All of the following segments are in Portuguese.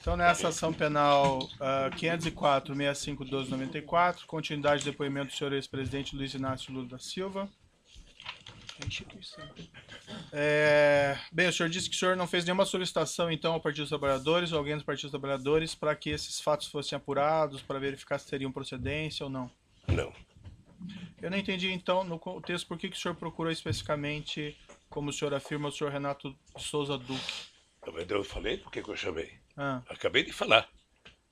Então, nessa ação penal 504-65-1294, continuidade do depoimento do senhor ex-presidente Luiz Inácio Lula da Silva. A instituição. Bem, o senhor disse que o senhor não fez nenhuma solicitação, então, ao Partido dos Trabalhadores ou alguém do Partido dos Trabalhadores para que esses fatos fossem apurados, para verificar se teriam procedência ou não. Não. Eu não entendi, então, no contexto, por que o senhor procurou especificamente, como o senhor afirma, o senhor Renato Souza Duque. Eu falei por que eu chamei. Ah, Acabei de falar.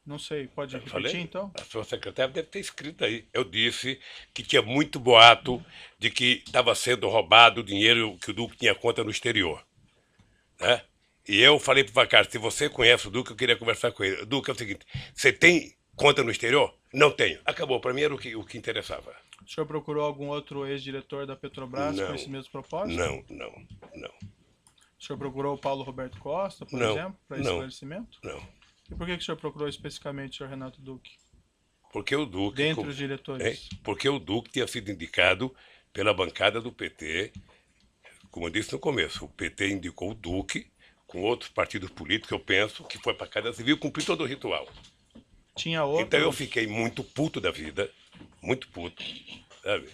não sei, pode Eu repetir, falei? então? A sua secretária deve ter escrito aí. Eu disse que tinha muito boato de que estava sendo roubado o dinheiro que o Duque tinha conta no exterior. Né? E eu falei para o Vacari, se você conhece o Duque, eu queria conversar com ele. Duque, é o seguinte, você tem conta no exterior? Não tenho. Acabou, para mim era o que interessava. O senhor procurou algum outro ex-diretor da Petrobras com esse mesmo propósito? Não. O senhor procurou o Paulo Roberto Costa, por Não, exemplo, para não. esclarecimento? Não. E por que o senhor procurou especificamente o senhor Renato Duque? Porque o Duque, Dentre os diretores. porque o Duque tinha sido indicado pela bancada do PT, como eu disse no começo, o PT indicou o Duque com outros partidos políticos, eu penso, que foi para a Casa Civil cumprir todo o ritual. Tinha outros... Então eu fiquei muito puto da vida, muito puto, sabe?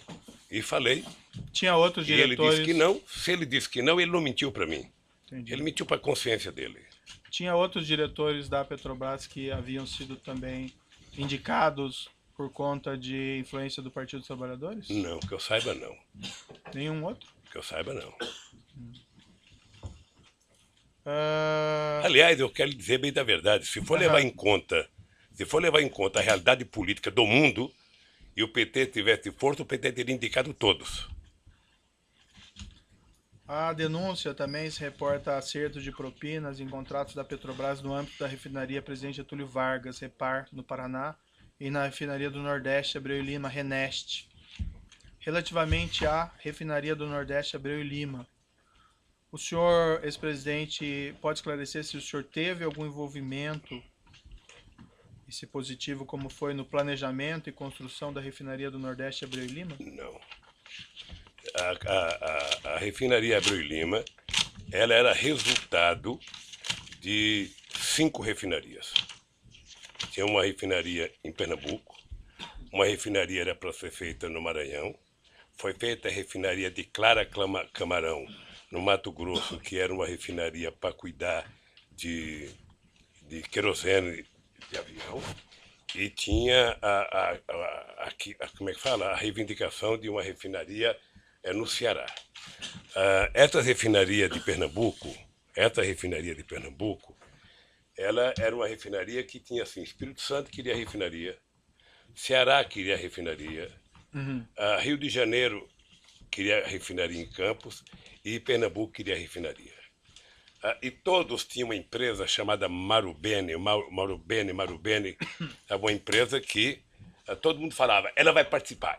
E falei, Tinha outros e ele diretores... disse que não, se ele disse que não, ele não mentiu para mim. Entendi. Ele mentiu para a consciência dele. Tinha outros diretores da Petrobras que haviam sido também indicados por conta de influência do Partido dos Trabalhadores? Não, que eu saiba não. Nenhum outro? Que eu saiba não. Ah, Aliás, eu quero dizer bem da verdade, se for levar em conta a realidade política do mundo e o PT tivesse força, o PT teria indicado todos. a denúncia também se reporta a acerto de propinas em contratos da Petrobras no âmbito da refinaria Presidente Getúlio Vargas, Repar, no Paraná, e na refinaria do Nordeste, Abreu e Lima, Reneste. Relativamente à refinaria do Nordeste, Abreu e Lima, o senhor, ex-presidente, pode esclarecer se o senhor teve algum envolvimento, e se positivo, como foi no planejamento e construção da refinaria do Nordeste, Abreu e Lima? Não. A refinaria Abreu e Lima, ela era resultado de 5 refinarias. Tinha uma refinaria em Pernambuco, uma refinaria era para ser feita no Maranhão, foi feita a refinaria de Clara Camarão, no Mato Grosso, que era uma refinaria para cuidar de querosene de avião, e tinha como é que fala? A reivindicação de uma refinaria no Ceará. Essa refinaria de Pernambuco, ela era uma refinaria que tinha assim, Espírito Santo queria refinaria, Ceará queria refinaria, Rio de Janeiro queria refinaria em Campos e Pernambuco queria refinaria. E todos tinham uma empresa chamada Marubeni, uma empresa que todo mundo falava, ela vai participar.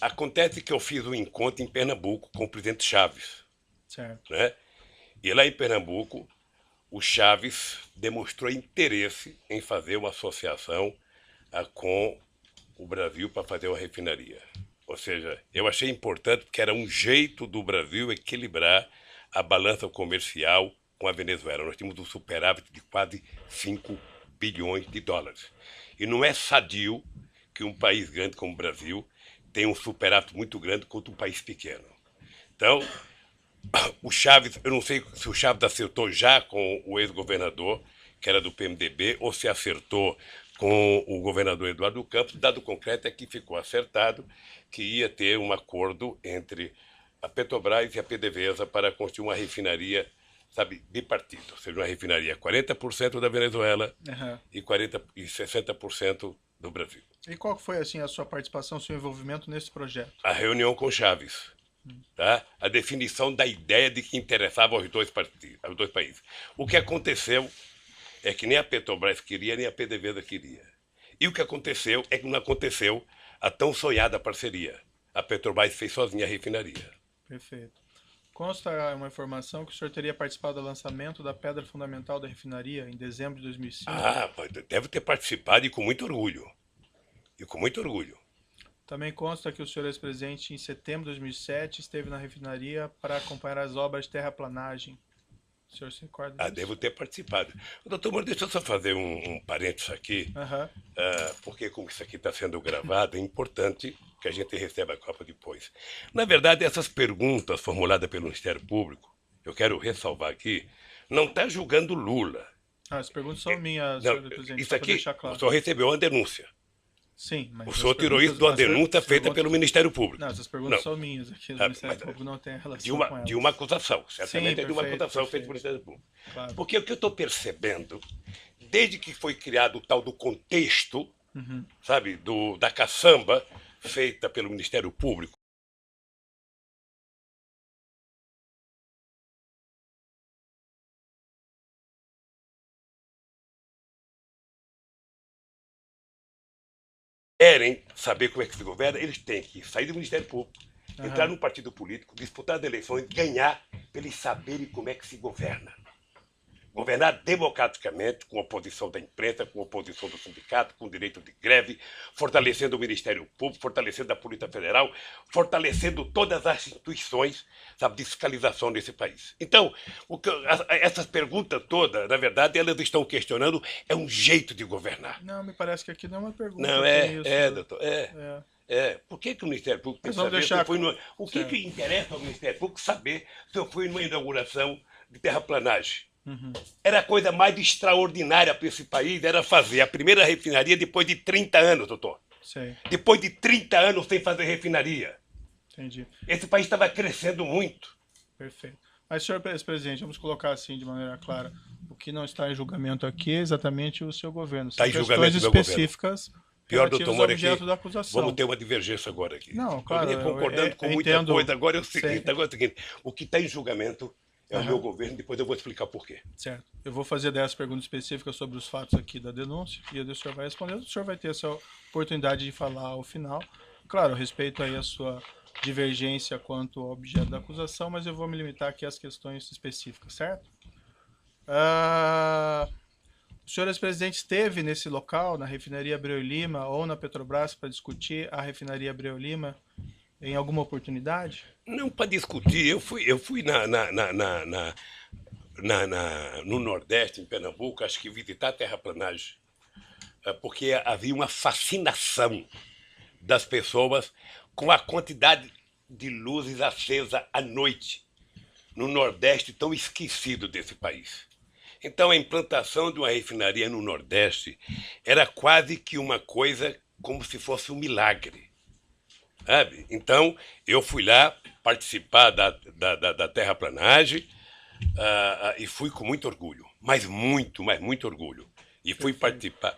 Acontece que eu fiz um encontro em Pernambuco com o presidente Chaves. Certo. Né? E lá em Pernambuco, o Chaves demonstrou interesse em fazer uma associação com o Brasil para fazer uma refinaria. Ou seja, eu achei importante porque era um jeito do Brasil equilibrar a balança comercial com a Venezuela. Nós tínhamos um superávit de quase 5 bilhões de dólares. E não é sadio que um país grande como o Brasil tenha um superávit muito grande contra um país pequeno. Então, o Chaves, eu não sei se o Chaves acertou já com o ex-governador, que era do PMDB, ou se acertou com o governador Eduardo Campos. Dado concreto é que ficou acertado que ia ter um acordo entre a Petrobras e a PDVSA para construir uma refinaria, sabe, bipartido. Ou seja, uma refinaria 40% da Venezuela e 60% do Brasil. E qual foi assim a sua participação, seu envolvimento nesse projeto? A reunião com Chaves. Tá? A definição da ideia de que interessava aos dois países. O que aconteceu é que nem a Petrobras queria, nem a PDVSA queria. E o que aconteceu é que não aconteceu a tão sonhada parceria. A Petrobras fez sozinha a refinaria. Perfeito. Consta uma informação que o senhor teria participado do lançamento da pedra fundamental da refinaria em dezembro de 2005? Deve ter participado e com muito orgulho. Também consta que o senhor ex-presidente, em setembro de 2007, esteve na refinaria para acompanhar as obras de terraplanagem. O senhor se recorda Ah, disso? devo ter participado. Doutor Moro, deixa eu só fazer um parênteses aqui, Aham. porque como isso aqui está sendo gravado, é importante que a gente receba a Copa depois. Na verdade, essas perguntas formuladas pelo Ministério Público, eu quero ressalvar aqui, não está julgando Lula. Ah, as perguntas são minhas, Não, senhor presidente, isso só para aqui, deixar o claro. senhor recebeu uma denúncia. Sim, mas O as senhor tirou isso de uma denúncia feita pelo Ministério Público. Não, essas perguntas Não. são minhas aqui, o Ah, Ministério mas, Público não tem relação de com uma, elas. de uma acusação, certamente Sim, é de uma perfeito, acusação feita perfeito. pelo Ministério Público. Claro. Porque o que eu estou percebendo, desde que foi criado o tal do contexto, sabe, da caçamba feita pelo Ministério Público, querem saber como é que se governa, eles têm que sair do Ministério Público, entrar num partido político, disputar as eleições, ganhar, para eles saberem como é que se governa. Governar democraticamente, com oposição da imprensa, com oposição do sindicato, com direito de greve, fortalecendo o Ministério Público, fortalecendo a Polícia Federal, fortalecendo todas as instituições, sabe, de fiscalização nesse país. Então, essas perguntas todas, na verdade, elas estão questionando é um jeito de governar. Não, me parece que aqui não é uma pergunta. Não, doutor, por que o Ministério Público tem que saber se eu fui numa... O que interessa ao Ministério Público saber se eu fui numa inauguração de terraplanagem? Era a coisa mais extraordinária para esse país, era fazer a primeira refinaria depois de 30 anos, doutor. Sei. Depois de 30 anos sem fazer refinaria. Entendi. Esse país estava crescendo muito. Perfeito. Mas, senhor presidente, vamos colocar assim de maneira clara. O que não está em julgamento aqui é exatamente o seu governo. Está em julgamento do meu específicas. Pior, doutor Moro, objeto da acusação. Vamos ter uma divergência agora aqui. Não, claro. Eu vinha concordando com muita entendo, coisa. Agora é o seguinte, o que está em julgamento é o meu governo, depois eu vou explicar por quê. Certo. Eu vou fazer 10 perguntas específicas sobre os fatos aqui da denúncia, e o senhor vai responder, o senhor vai ter essa oportunidade de falar ao final. Claro, eu respeito aí a sua divergência quanto ao objeto da acusação, mas eu vou me limitar aqui às questões específicas, certo? O senhor ex-presidente esteve nesse local, na refinaria Abreu e Lima, ou na Petrobras, para discutir a refinaria Abreu e Lima em alguma oportunidade? Não para discutir, eu fui no Nordeste, em Pernambuco, acho que visitar a terraplanagem, porque havia uma fascinação das pessoas com a quantidade de luzes acesas à noite no Nordeste tão esquecido desse país. Então a implantação de uma refinaria no Nordeste era quase que uma coisa como se fosse um milagre. Sabe? Então, eu fui lá participar da terraplanagem e fui com muito orgulho, mas muito orgulho. E fui participar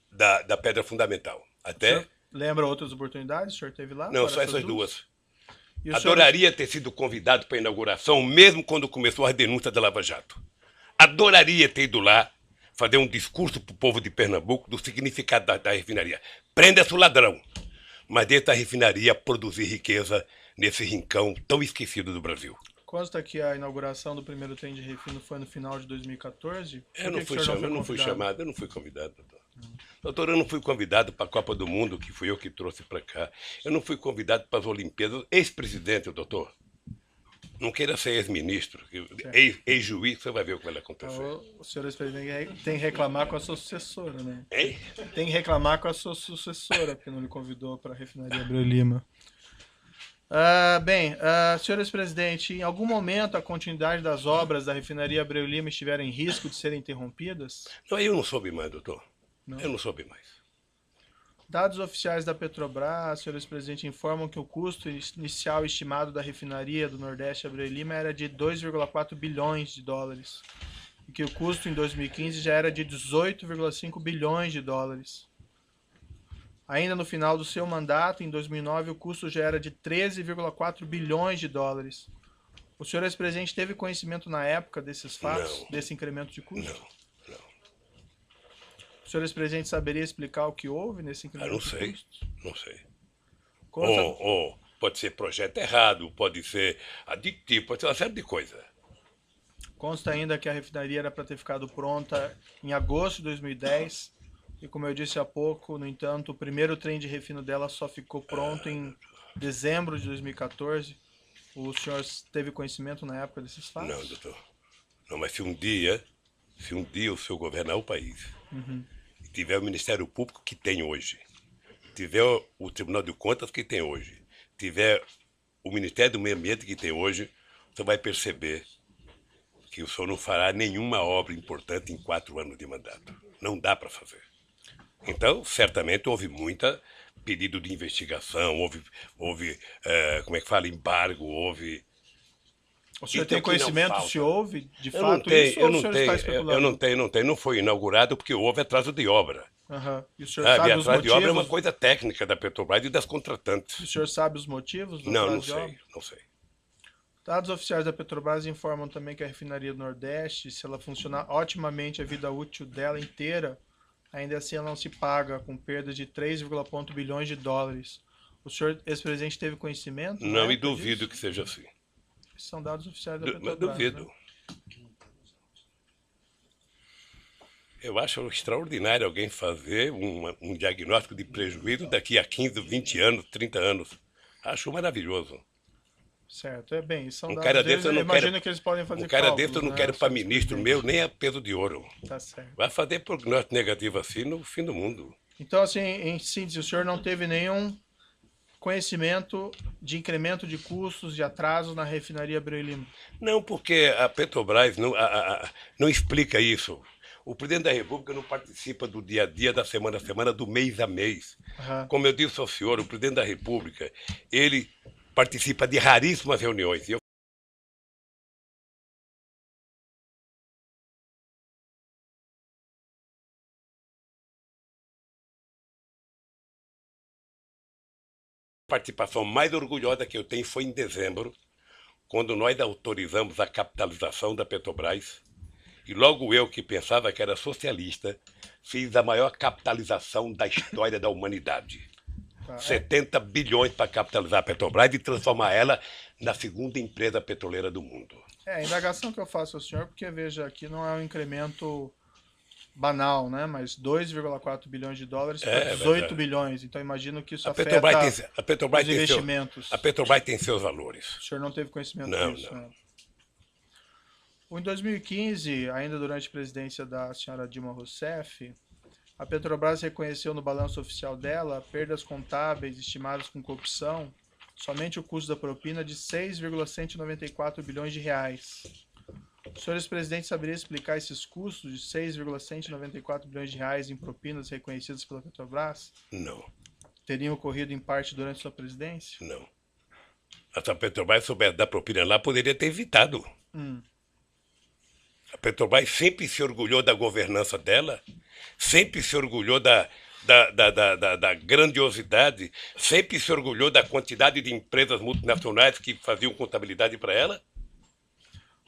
da Pedra Fundamental. Até... Lembra outras oportunidades? O senhor teve lá? Não, só essas duas. E Adoraria ter sido convidado para a inauguração, mesmo quando começou a denúncia da Lava Jato. Adoraria ter ido lá fazer um discurso para o povo de Pernambuco do significado da refinaria. Prenda-se o ladrão, mas deixa a refinaria produzir riqueza nesse rincão tão esquecido do Brasil. Consta que a inauguração do primeiro trem de refino foi no final de 2014? Eu não fui chamado, eu não fui convidado, doutor. Doutor, eu não fui convidado para a Copa do Mundo, que fui eu que trouxe para cá. Eu não fui convidado para as Olimpíadas. Ex-presidente, doutor. Não queira ser ex-ministro, ex-juiz, você vai ver o que vai acontecer. O senhor ex-presidente tem que reclamar com a sua sucessora, né? Hein? Tem que reclamar com a sua sucessora, porque não lhe convidou para a refinaria Abreu e Lima. Senhor ex-presidente, em algum momento a continuidade das obras da refinaria Abreu e Lima estiveram em risco de serem interrompidas? Não, eu não soube mais, doutor. Não. Eu não soube mais. Dados oficiais da Petrobras, senhor ex-presidente, informam que o custo inicial estimado da refinaria do Nordeste Abreu e Lima era de 2,4 bilhões de dólares. E que o custo em 2015 já era de 18,5 bilhões de dólares. Ainda no final do seu mandato, em 2009, o custo já era de 13,4 bilhões de dólares. O senhor ex-presidente teve conhecimento na época desses fatos, desse incremento de custo? Não. O senhor ex-presidente saberia explicar o que houve nesse incremento de custo? Não sei. Ou pode ser projeto errado, pode ser aditivo, pode ser uma série de coisas. Consta ainda que a refinaria era para ter ficado pronta em agosto de 2010 e, como eu disse há pouco, no entanto, o primeiro trem de refino dela só ficou pronto em dezembro de 2014. O senhor teve conhecimento na época desses fatos? Não, doutor. Não, mas se um dia o senhor governar o país, e tiver o Ministério Público que tem hoje, tiver o Tribunal de Contas que tem hoje, tiver o Ministério do Meio Ambiente que tem hoje, você vai perceber que o senhor não fará nenhuma obra importante em 4 anos de mandato. Não dá para fazer. Então, certamente houve muita pedido de investigação, houve como é que fala, embargo, houve... O senhor Então, tem conhecimento que não se houve, de Eu não fato, tenho, isso, eu ou o não senhor tenho, está eu especulando? não tenho. Não foi inaugurado porque houve atraso de obra. Aham. E o senhor Sabe? sabe os Atraso de obra é uma motivos? coisa técnica da Petrobras e das O contratantes. senhor sabe os motivos do Não, atraso não de obra? sei, não sei. Dados oficiais da Petrobras informam também que a refinaria do Nordeste, se ela funcionar otimamente a vida útil dela inteira, ainda assim ela não se paga, com perda de 3,1 bilhões de dólares. O senhor, ex-presidente, teve conhecimento na Não, e época duvido disso? que seja assim. Esses são dados oficiais da Mas Petrobras, duvido. né? Eu acho extraordinário alguém fazer um diagnóstico de prejuízo daqui a 15, 20 anos, 30 anos. Acho maravilhoso. Certo, é bem, são Um dados cara deles, desse eu não imagino quero. que eles podem fazer Um cara cálculos, desse eu não né, quero para senhor ministro ex-presidente? meu nem a peso de ouro. Tá certo. Vai fazer prognóstico negativo assim no fim do mundo. Então, assim, em síntese, o senhor não teve nenhum conhecimento de incremento de custos, de atrasos na refinaria Abreu e Lima? Não, porque a Petrobras não explica isso. O presidente da República não participa do dia a dia, da semana a semana, do mês a mês. Aham. Como eu disse ao senhor, o presidente da República, ele participa de raríssimas reuniões. E eu a participação mais orgulhosa que eu tenho foi em dezembro, quando nós autorizamos a capitalização da Petrobras. E logo eu, que pensava que era socialista, fiz a maior capitalização da história da humanidade. Tá. 70 bilhões para capitalizar a Petrobras e transformar ela na segunda empresa petroleira do mundo. A indagação que eu faço ao senhor, porque veja, aqui não é um incremento banal, né? Mas 2,4 bilhões de dólares para É 18 verdade. bilhões. Então imagino que isso A afeta Petrobras os tem investimentos. a Petrobras tem seus valores. O senhor não teve conhecimento Não, disso, não. né? Em 2015, ainda durante a presidência da senhora Dilma Rousseff, a Petrobras reconheceu no balanço oficial dela perdas contábeis estimadas com corrupção, somente o custo da propina de 6,194 bilhões de reais. O senhor ex-presidente saberia explicar esses custos de 6,194 bilhões de reais em propinas reconhecidas pela Petrobras? Não, Teriam ocorrido em parte durante sua presidência? não. Se a Petrobras soubesse dar propina lá, poderia ter evitado. Hum. A Petrobras sempre se orgulhou da governança dela, sempre se orgulhou da grandiosidade, sempre se orgulhou da quantidade de empresas multinacionais que faziam contabilidade para ela.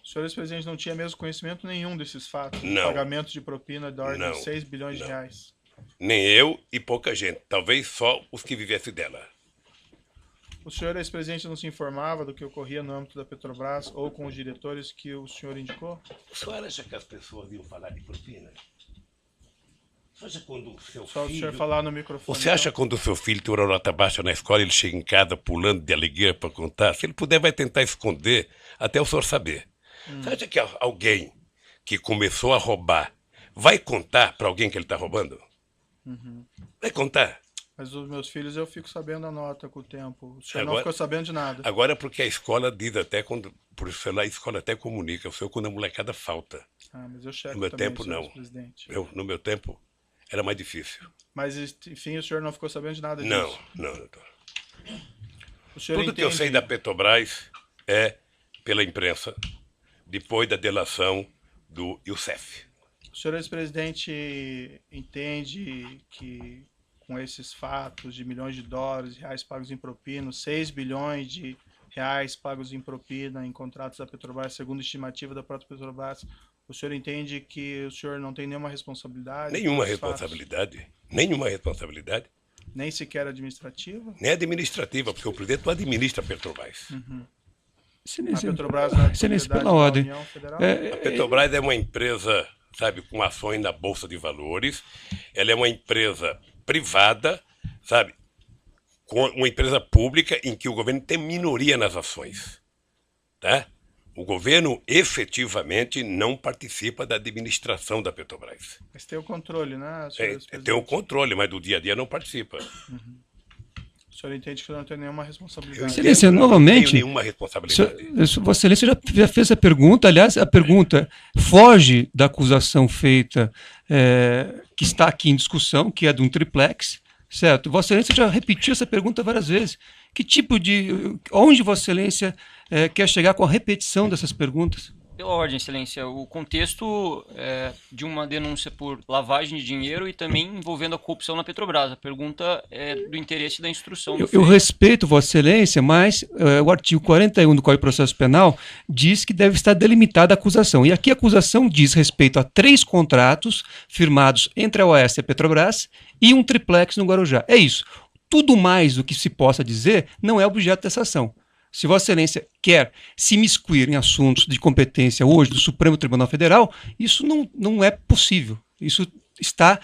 O senhor ex-presidente não tinha mesmo conhecimento nenhum desses fatos, de Não. pagamento de propina da ordem Não. de 6 bilhões de Não. reais. Nem eu e pouca gente, talvez só os que vivessem dela. O senhor ex-presidente não se informava do que ocorria no âmbito da Petrobras ou com os diretores que o senhor indicou? O senhor acha que as pessoas iam falar de propina? Você acha quando o seu Só o filho... senhor falar no microfone. Você acha quando o seu filho tem uma nota baixa na escola, ele chega em casa pulando de alegria para contar? Se ele puder, vai tentar esconder até o senhor saber. Você acha que alguém que começou a roubar vai contar para alguém que ele está roubando? Vai contar. Mas os meus filhos eu fico sabendo a nota com o tempo. O senhor não Agora- ficou sabendo de nada. Agora porque a escola diz até quando... Por isso lá a escola até comunica. O senhor quando a molecada falta. Ah, mas eu checo No meu também, tempo, senhor não. ex-presidente. No meu tempo era mais difícil. Mas, enfim, o senhor não ficou sabendo de nada disso. Não, doutor. O senhor Tudo que eu entende- sei da Petrobras é pela imprensa, depois da delação do Youssef. O senhor ex-presidente entende que com esses fatos de milhões de dólares, reais pagos em propina, 6 bilhões de reais pagos em propina em contratos da Petrobras, segundo a estimativa da própria Petrobras, o senhor entende que o senhor não tem nenhuma responsabilidade? Nenhuma por esses fatos? responsabilidade. Nenhuma responsabilidade. Nem sequer administrativa? Nem administrativa, porque o presidente não administra a Petrobras. A Petrobras não é Excelência, propriedade pela da ordem. União Federal? A Petrobras é uma empresa, sabe, com ações na Bolsa de Valores. Ela é uma empresa privada, sabe, com uma empresa pública em que o governo tem minoria nas ações. Tá? O governo efetivamente não participa da administração da Petrobras. Mas tem o controle, né, senhor ex-presidente? Tem o controle, mas do dia a dia não participa. O senhor entende que não tem nenhuma responsabilidade? Excelência, Não novamente, tenho nenhuma responsabilidade. Vossa Excelência já fez a pergunta, aliás, a pergunta foge da acusação feita, que está aqui em discussão, que é de um triplex, certo? Vossa Excelência já repetiu essa pergunta várias vezes. Que tipo de... Onde Vossa Excelência quer chegar com a repetição dessas perguntas? Pela ordem, Excelência, o contexto de uma denúncia por lavagem de dinheiro e também envolvendo a corrupção na Petrobras. A pergunta é do interesse da instrução. Eu respeito Vossa Excelência, mas o artigo 41 do Código de Processo Penal diz que deve estar delimitada a acusação. E aqui a acusação diz respeito a 3 contratos firmados entre a OAS e a Petrobras e um triplex no Guarujá. É isso. Tudo mais do que se possa dizer não é objeto dessa ação. Se Vossa Excelência quer se imiscuir em assuntos de competência hoje do Supremo Tribunal Federal, isso não é possível. Isso está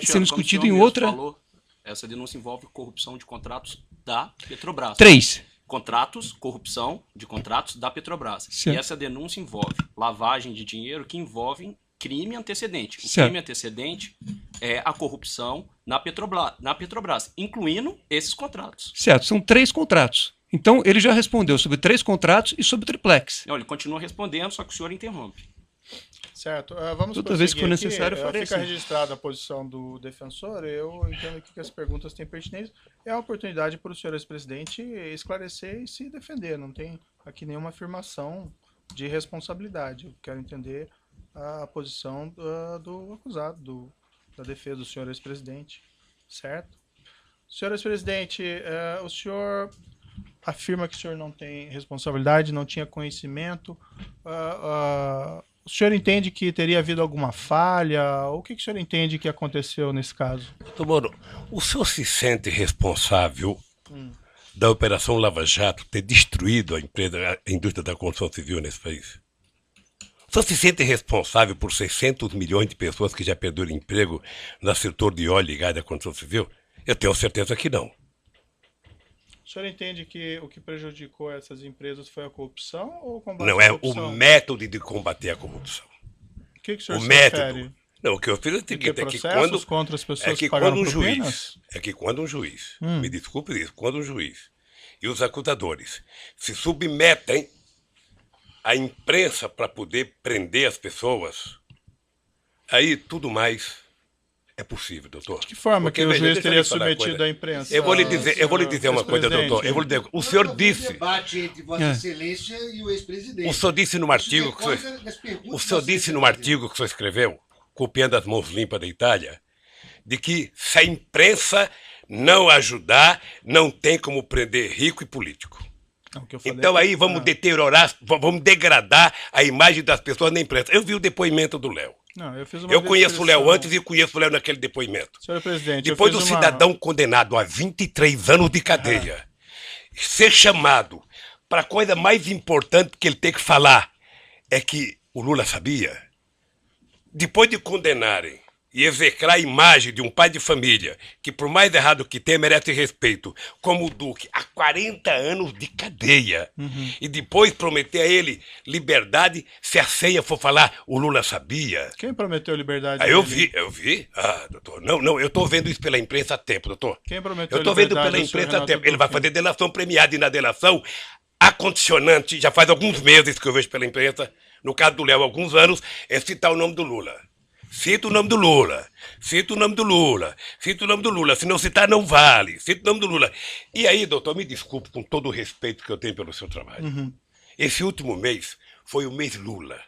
sendo discutido em outra... Falou, essa denúncia envolve corrupção de contratos da Petrobras. 3. Contratos, corrupção de contratos da Petrobras. Certo. E essa denúncia envolve lavagem de dinheiro que envolve crime antecedente. O Certo. crime antecedente é a corrupção na Petrobras, incluindo esses contratos. Certo, são 3 contratos. Então, ele já respondeu sobre 3 contratos e sobre o triplex. Não, ele continua respondendo, só que o senhor interrompe. Certo. Vamos Toda vez que for prosseguir necessário, aqui. eu farei Fica assim. registrada a posição do defensor. Eu entendo aqui que as perguntas têm pertinência. É a oportunidade para o senhor ex-presidente esclarecer e se defender. Não tem aqui nenhuma afirmação de responsabilidade. Eu quero entender a posição do acusado, da defesa do senhor ex-presidente. Certo? Senhor ex-presidente, o senhor afirma que o senhor não tem responsabilidade, não tinha conhecimento. O senhor entende que teria havido alguma falha? O que o senhor entende que aconteceu nesse caso? Doutor Moro, o senhor se sente responsável da Operação Lava Jato ter destruído a indústria da construção civil nesse país? O senhor se sente responsável por 600 milhões de pessoas que já perderam emprego no setor de óleo e gás da construção civil? Eu tenho certeza que não. O senhor entende que o que prejudicou essas empresas foi a corrupção ou o combate Não, à é corrupção? o método de combater a corrupção. O que o senhor O se método. refere? Não, o que eu fiz é o De ter seguinte, é que processos contra as pessoas que quando pagaram um propinas? juiz, me desculpe isso, quando um juiz e os acusadores se submetem à imprensa para poder prender as pessoas, aí tudo mais é possível, doutor. De que forma Porque, que o veja, juiz deixa eu teria lhe falar uma submetido coisa. à imprensa? Eu vou lhe dizer uma coisa, doutor. O senhor Um disse, debate entre Vossa Excelência e o ex-presidente. o senhor disse no artigo que o senhor disse no artigo que o senhor escreveu, copiando as mãos limpas da Itália, de que se a imprensa não ajudar, não tem como prender rico e político. Não, o que eu falei Então é aí que- vamos deteriorar, vamos degradar a imagem das pessoas na imprensa. Eu vi o depoimento do Léo. Não, eu fiz uma Eu conheço o Léo descrição. antes e conheço o Léo naquele depoimento. Senhor presidente, Depois eu do fiz uma... cidadão condenado a 23 anos de cadeia ser chamado para a coisa mais importante que ele tem que falar é que o Lula sabia. Depois de condenarem e execrar a imagem de um pai de família que, por mais errado que tenha, merece respeito, como o Duque, há 40 anos de cadeia, e depois prometer a ele liberdade se a ceia for falar o Lula sabia. Quem prometeu liberdade? Ah, eu dele? vi. Ah, doutor, não, eu estou vendo isso pela imprensa há tempo, doutor. Quem prometeu Eu estou vendo liberdade pela ao senhor imprensa há Renato tempo. Ele vai Duque? fazer delação premiada e na delação, a condicionante, já faz alguns meses que eu vejo pela imprensa, no caso do Léo, alguns anos, é citar o nome do Lula. Cita o nome do Lula, cita o nome do Lula, cita o nome do Lula, se não citar não vale, cita o nome do Lula. E aí, doutor, me desculpe com todo o respeito que eu tenho pelo seu trabalho. Esse último mês foi o mês Lula,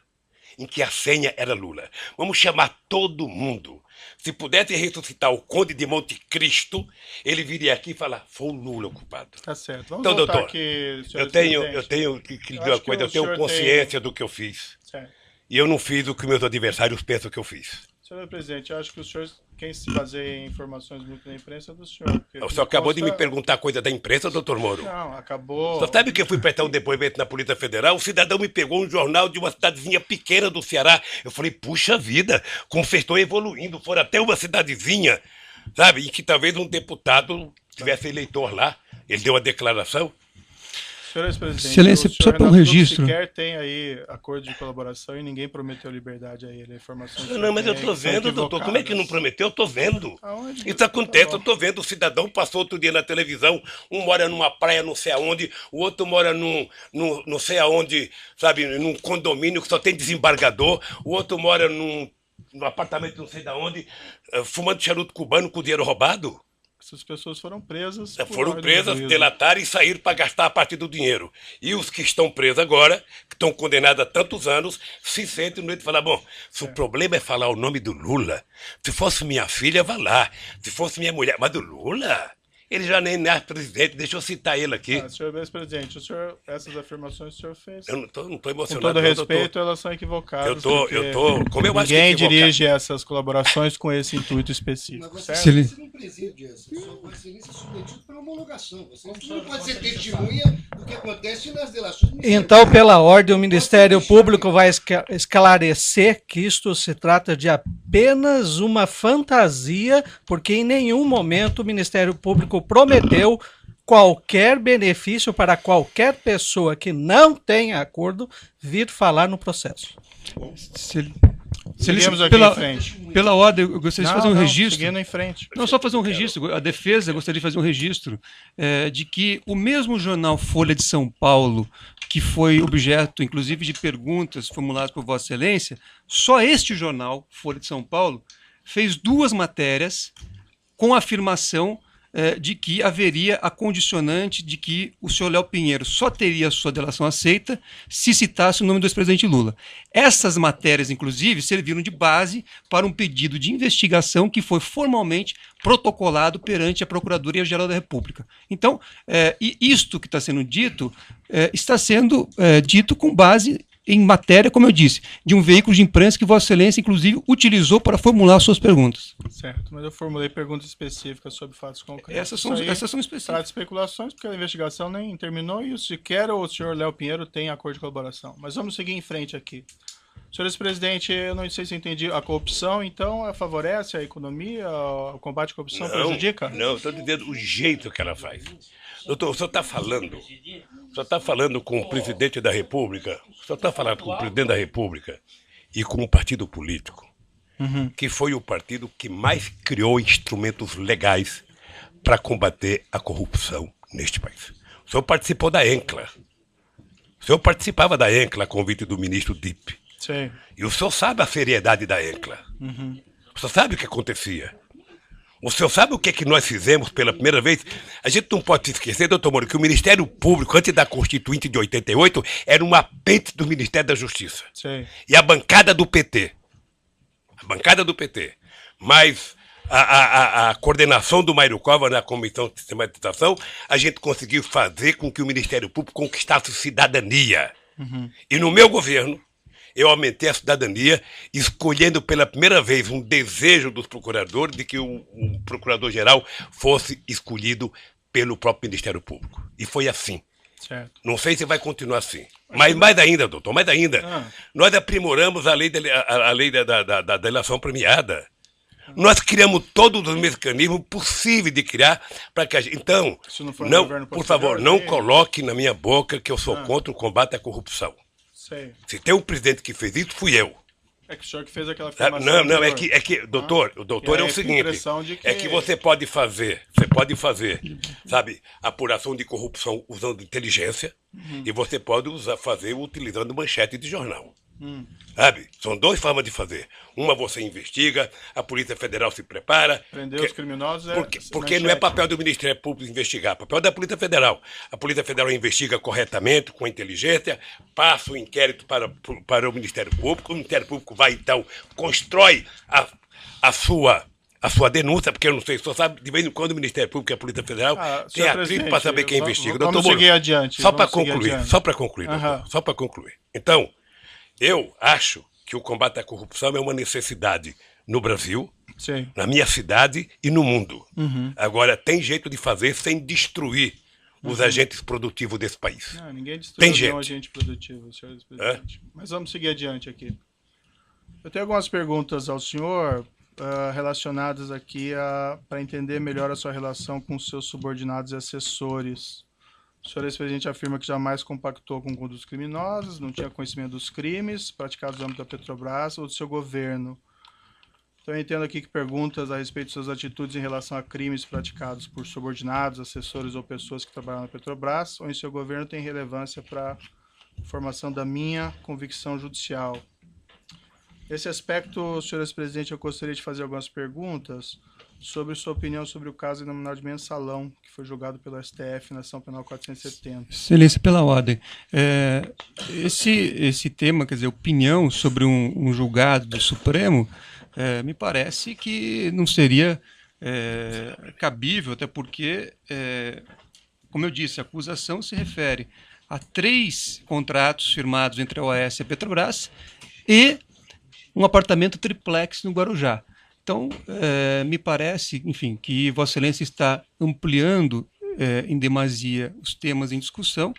em que a senha era Lula. Vamos chamar todo mundo. Se pudesse ressuscitar o Conde de Monte Cristo, ele viria aqui e falar, foi o Lula o culpado. Tá certo. Vamos Então, voltar doutor, aqui, senhor eu tenho presidente. que lhe Eu dizer uma acho que coisa, o eu tenho senhor consciência do que eu fiz. Certo. E eu não fiz o que meus adversários pensam que eu fiz. Senhor presidente, eu acho que o senhor, quem se baseia em informações muito da imprensa é do senhor. porque O senhor acabou de me consta- perguntar coisa da imprensa, doutor Moro. Não, acabou. Só sabe que eu fui prestar um depoimento na Polícia Federal? O cidadão me pegou um jornal de uma cidadezinha pequena do Ceará. Eu falei, puxa vida, como vocês estão evoluindo, foram até uma cidadezinha, sabe? E que talvez um deputado tivesse eleitor lá. Ele deu uma declaração. Senhor ex-presidente, Excelência, o só senhor para um Renato registro. sequer tem aí acordo de colaboração e ninguém prometeu liberdade a ele. A informação que o Não, senhor mas tem eu aí tô que são vendo, doutor. Como é que não equivocadas. prometeu? Eu tô vendo. Aonde? Isso acontece, Tá bom. eu tô vendo. O cidadão passou outro dia na televisão. Um mora numa praia não sei aonde, o outro mora num não sei aonde, sabe, num condomínio que só tem desembargador, o outro mora num apartamento não sei da onde, fumando charuto cubano com dinheiro roubado. Essas pessoas foram presas. por Foram ordem do presas, juízo. delataram e saíram para gastar a partir do dinheiro. E os que estão presos agora, que estão condenados a tantos anos, se sentem no meio de falar, bom, se o problema é falar o nome do Lula, se fosse minha filha, vá lá. Se fosse minha mulher, mas do Lula? Ele já nem é presidente, deixa eu citar ele aqui. Senhor ex-presidente, essas afirmações o senhor fez. Eu não tô Com emocionado. todo não, respeito, doutor. elas são equivocadas. Eu tô, porque como eu acho que ninguém equivocado. dirige essas colaborações com esse intuito Mas específico, você, certo? Excelente. você não preside essa. Vossa Excelência é submetido para homologação. Você não pode ser testemunha do que acontece nas delações. Então, pela ordem, o Ministério Público vai esclarecer que isto se trata de apenas uma fantasia, porque em nenhum momento o Ministério Público prometeu qualquer benefício para qualquer pessoa que não tenha acordo vir falar no processo. Seguimos aqui em frente. Pela ordem, eu gostaria de fazer um registro. Seguindo em frente. Não, só fazer um registro. A defesa gostaria de fazer um registro de que o mesmo jornal Folha de São Paulo, que foi objeto, inclusive, de perguntas formuladas por Vossa Excelência, só este jornal, Folha de São Paulo, fez 2 matérias com a afirmação de que haveria a condicionante de que o senhor Léo Pinheiro só teria sua delação aceita se citasse o nome do ex-presidente Lula. Essas matérias, inclusive, serviram de base para um pedido de investigação que foi formalmente protocolado perante a Procuradoria-Geral da República. Então, isto que está sendo dito, está sendo dito com base em matéria, como eu disse, de um veículo de imprensa que Vossa Excelência, inclusive, utilizou para formular suas perguntas. Certo, mas eu formulei perguntas específicas sobre fatos concretos. Essas são Isso aí específicas. trata de especulações, porque a investigação nem terminou e sequer o senhor Léo Pinheiro tem acordo de colaboração. Mas vamos seguir em frente aqui. Senhor ex-presidente, eu não sei se eu entendi, a corrupção, então, favorece a economia, o combate à corrupção prejudica? Não, eu estou dizendo o jeito que ela faz. Doutor, o senhor está falando com o presidente da República, o senhor está falando com o presidente da República e com o partido político, que foi o partido que mais criou instrumentos legais para combater a corrupção neste país. O senhor participou da ENCLA. O senhor participava da ENCLA a convite do ministro Dipp. Sim. E o senhor sabe a seriedade da ENCLA. O senhor sabe o que acontecia. O senhor sabe o que é que nós fizemos pela primeira vez? A gente não pode se esquecer, doutor Moro, que o Ministério Público, antes da Constituinte de 88, era um apêndice do Ministério da Justiça. Sim. E a bancada do PT. Mas a coordenação do Mário Cova na Comissão de Sistematização, a gente conseguiu fazer com que o Ministério Público conquistasse cidadania. E no meu governo, eu aumentei a cidadania, escolhendo pela primeira vez um desejo dos procuradores de que o procurador-geral fosse escolhido pelo próprio Ministério Público. E foi assim. Certo. Não sei se vai continuar assim. Mas mais ainda, doutor, mais ainda. Nós aprimoramos a lei da delação premiada. Nós criamos todos os mecanismos possíveis de criar para que a gente... Então, Se não for no governo por posterior, favor, não aí- coloque na minha boca que eu sou contra o combate à corrupção. Sei. Se tem um presidente que fez isso, fui eu. É que o senhor que fez aquela Sabe? afirmação. Não, é anterior. que, doutor, o doutor E é aí o fica a seguinte, impressão de que- é que você pode fazer, sabe, apuração de corrupção usando inteligência e você pode fazer utilizando manchete de jornal. Sabe? São 2 formas de fazer. Uma você investiga, a Polícia Federal se prepara. Prender os criminosos Porque não é papel do Ministério Público investigar, é papel da Polícia Federal. A Polícia Federal investiga corretamente, com inteligência, passa o inquérito para o Ministério Público, o Ministério Público vai, então, constrói a sua denúncia, porque eu não sei, só sabe, de vez em quando o Ministério Público e a Polícia Federal tem senhor atrito para saber quem presidente, investiga. vamos Doutor Moro, seguir adiante, Só para vamos seguir concluir, adiante. doutor, só para concluir. Então, eu acho que o combate à corrupção é uma necessidade no Brasil, Sim. na minha cidade e no mundo. Agora, tem jeito de fazer sem destruir os agentes produtivos desse país. Não, ninguém Tem destruiu gente. nenhum agente produtivo, senhor presidente. Mas vamos seguir adiante aqui. Eu tenho algumas perguntas ao senhor relacionadas aqui para entender melhor a sua relação com os seus subordinados e assessores. O senhor ex-presidente afirma que jamais compactou com condutas criminosas, não tinha conhecimento dos crimes praticados no âmbito da Petrobras ou do seu governo. Então, eu entendo aqui que perguntas a respeito de suas atitudes em relação a crimes praticados por subordinados, assessores ou pessoas que trabalham na Petrobras ou em seu governo têm relevância para a formação da minha convicção judicial. Nesse aspecto, senhor ex-presidente, eu gostaria de fazer algumas perguntas sobre sua opinião sobre o caso denominado de Mensalão, que foi julgado pelo STF na ação penal 470. Excelência, pela ordem. Esse tema, quer dizer, opinião sobre um julgado do Supremo, me parece que não seria cabível, até porque, como eu disse, a acusação se refere a 3 contratos firmados entre a OAS e a Petrobras e um apartamento triplex no Guarujá. Então, me parece, enfim, que Vossa Excelência está ampliando em demasia os temas em discussão,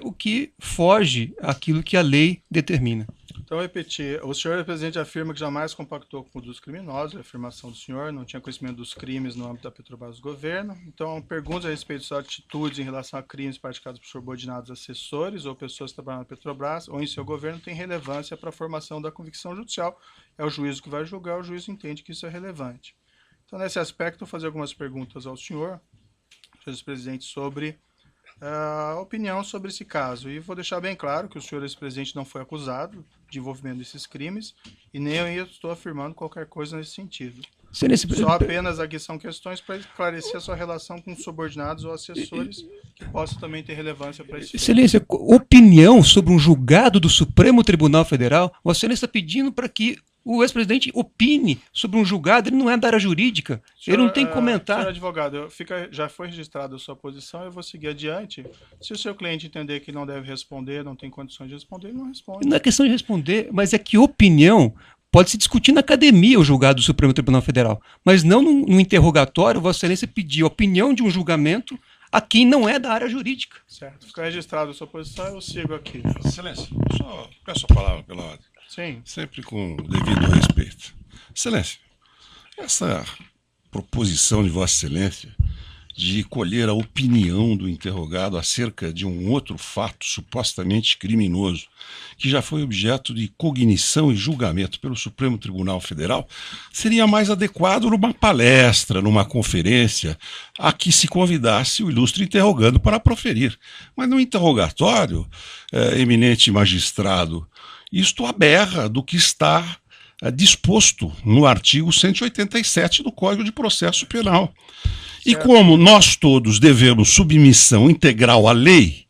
o que foge àquilo que a lei determina. Então, repetir, o senhor presidente afirma que jamais compactou com condutas criminosas, a afirmação do senhor, não tinha conhecimento dos crimes no âmbito da Petrobras do governo. Então, perguntas a respeito de suas atitudes em relação a crimes praticados por subordinados assessores ou pessoas que trabalham na Petrobras ou em seu governo tem relevância para a formação da convicção judicial. É o juízo que vai julgar, o juiz entende que isso é relevante. Então, nesse aspecto, vou fazer algumas perguntas ao senhor presidente, sobre a opinião sobre esse caso. E vou deixar bem claro que o senhor ex-presidente não foi acusado de envolvimento desses crimes e nem eu estou afirmando qualquer coisa nesse sentido. Só apenas aqui são questões para esclarecer a sua relação com subordinados ou assessores que possam também ter relevância para isso. Excelência, opinião sobre um julgado do Supremo Tribunal Federal, Vossa Excelência está pedindo para que o ex-presidente opine sobre um julgado, ele não é da área jurídica, senhor, ele não tem que comentar. Senhor advogado, já foi registrada a sua posição, eu vou seguir adiante. Se o seu cliente entender que não deve responder, não tem condições de responder, ele não responde. Não é questão de responder, mas é que opinião pode se discutir na academia o julgado do Supremo Tribunal Federal, mas não no interrogatório, Vossa Excelência pedir a opinião de um julgamento a quem não é da área jurídica. Certo, fica registrada a sua posição, eu sigo aqui. Excelência, só peço a palavra pela ordem. Sim. Sempre com o devido respeito. Excelência, essa proposição de Vossa Excelência de colher a opinião do interrogado acerca de um outro fato supostamente criminoso, que já foi objeto de cognição e julgamento pelo Supremo Tribunal Federal, seria mais adequado numa palestra, numa conferência, a que se convidasse o ilustre interrogando para proferir. Mas no interrogatório, eminente magistrado, isto aberra do que está disposto no artigo 187 do Código de Processo Penal. E como nós todos devemos submissão integral à lei,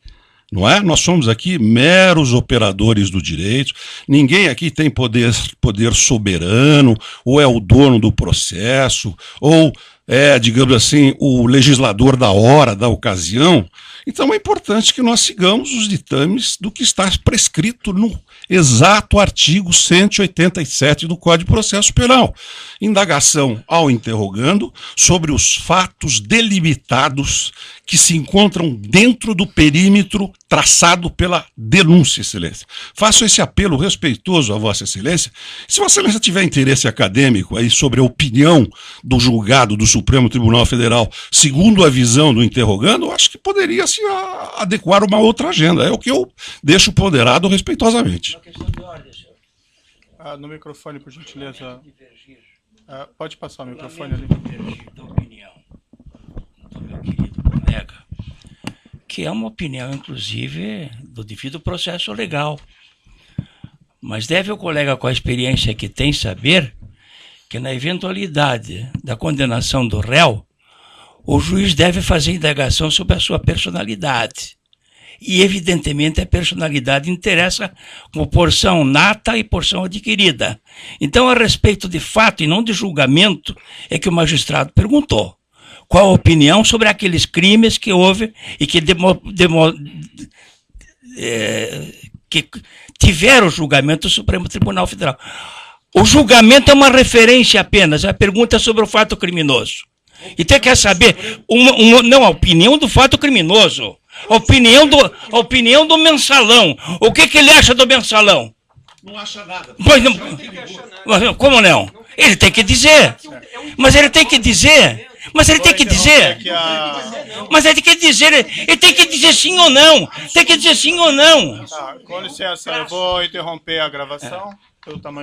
não é? Nós somos aqui meros operadores do direito, ninguém aqui tem poder soberano, ou é o dono do processo, ou é, digamos assim, o legislador da hora, da ocasião. Então é importante que nós sigamos os ditames do que está prescrito no exato artigo 187 do Código de Processo Penal. Indagação ao interrogando sobre os fatos delimitados que se encontram dentro do perímetro traçado pela denúncia, Excelência. Faço esse apelo respeitoso a Vossa Excelência. Se Vossa Excelência tiver interesse acadêmico aí sobre a opinião do julgado do Supremo Tribunal Federal, segundo a visão do interrogando, acho que poderia se adequar uma outra agenda. É o que eu deixo ponderado respeitosamente. Uma questão de ordem, senhor. No microfone, por gentileza. Pode passar o microfone ali. Divergir da opinião do meu querido colega, que é uma opinião, inclusive, do devido processo legal. Mas deve o colega, com a experiência que tem, saber que na eventualidade da condenação do réu, o juiz deve fazer indagação sobre a sua personalidade. E, evidentemente, a personalidade interessa como porção nata e porção adquirida. Então, a respeito de fato e não de julgamento, é que o magistrado perguntou qual a opinião sobre aqueles crimes que houve e que que tiveram o julgamento do Supremo Tribunal Federal. O julgamento é uma referência apenas, a pergunta é sobre o fato criminoso. Então quer saber, não, a opinião do fato criminoso, a opinião do mensalão. O que ele acha do mensalão? Não acha nada. Pois não, como não? Ele tem que dizer. Mas ele tem que dizer. Mas ele tem que dizer. Mas ele tem que dizer. Ele tem que dizer sim ou não. Tem que dizer sim ou não. Tá, com licença, eu vou interromper a gravação pelo tamanho.